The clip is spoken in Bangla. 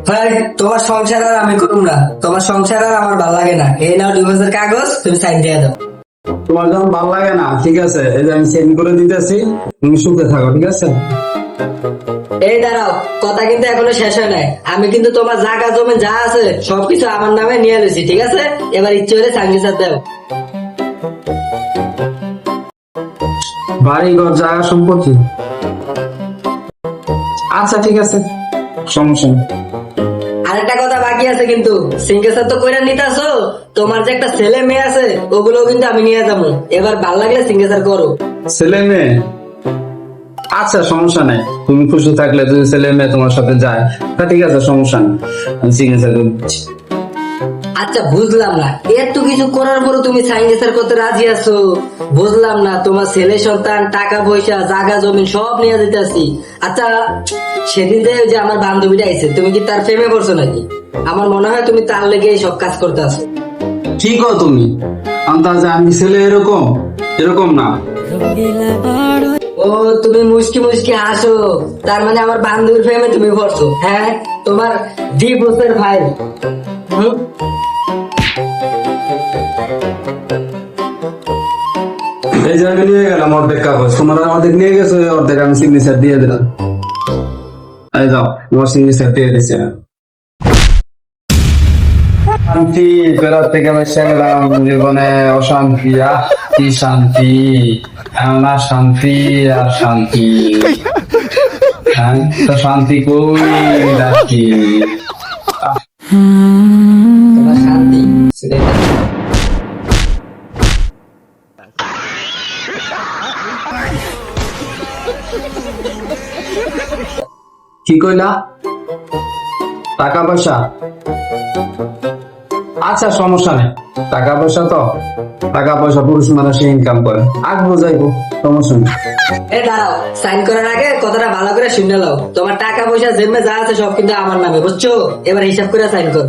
ভাই তোমার সংসার আর আমি করুম না, তোমার সংসার আর আমার ভালো লাগে না। এই নাও ডিভোর্সের কাগজ, তুমি সাইন দিয়ে দাও। তোমার যখন ভালো লাগে না, ঠিক আছে, এই যে আমি সেন্ড করে দিতেছি, তুমি সুখে থাকো, ঠিক আছে? এই দাঁড়াও, কথা কিন্তু এখনো শেষ হয় নাই। আমি কিন্তু তোমার জায়গা জমি যা আছে সবকিছু আমার নামে নিয়ে এসেছি, ঠিক আছে? এবার ইচ্ছে হলে সাইন দাও। বাড়ি ঘর জায়গা সম্পত্তি, আচ্ছা ঠিক আছে, সমস্যা নেই। আরেকটা কথা বাকি আছে কিন্তু, সিঙ্গেসার তো কইরা নিতেছো, তোমার যে একটা ছেলে মেয়ে আছে ওগুলো কিন্তু আমি নিয়ে যাবো। এবার ভাল লাগলে সিঙ্গেসার করো। ছেলে মেয়ে, আচ্ছা সমস্যা নেই, তুমি খুশি থাকলে যদি ছেলে মেয়ে তোমার সাথে যায় তা ঠিক আছে, সমস্যা নেই, আমি সিগনেচার করে দিচ্ছি। আচ্ছা বুঝলাম না, এত কিছু করার পরও তুমি সাইন্সের করতে রাজি আছো? বুঝলাম না, তোমার ছেলে সন্তান, টাকা পয়সা, জায়গা জমি সব নিয়ে যেতেছি। আচ্ছা সেদিন যে আমার বান্ধবীটা আইছে, তুমি কি তার প্রেমে পড়ছো নাকি? আমার মনে হয় তুমি তার লেগে এই সব কাজ করতে আসো। ঠিক হো তুমি, আন্দাজে আমি ছেলে এরকম এরকম না। ও তুমি মুশকি মুশকি হাসো, তার মানে আমার বান্ধবীর প্রেমে তুমি পড়ছো? হ্যাঁ, তোমার ডিভোর্সের ফাইল। এই যে আমি নিয়ে গেলাম অর্ধেক কাগজ, তোমরা অর্ধেক নিয়ে গেছো, এই অর্ধেক আমি সিগনেচার দিয়ে দিলাম। এই যাও, তোমার সিগনেচার দিয়ে দিচ্ছে। শান্তি বেড়ার থেকে বেসে গেলাম, জীবনে অশান্তি, কি শান্তি, এমন আর শান্তি আর শান্তি। হ্যাঁ তো শান্তি কই রাখি? তোমার শান্তি কি কইলা? টাকা পয়সা, আচ্ছা সমস্যা নেই, টাকা পয়সা তো টাকা পয়সা পুরুষ মানুষই ইনকাম করে, আগ বোঝাইবো, সমস্যা নেই। এ দাঁড়াও, সাইন করার আগে কথাটা ভালো করে শুনে নাও। তোমার টাকা পয়সা জেমে যা আছে সব কিন্তু আমার নামে, বুঝছো? এবার হিসাব করে সাইন কর।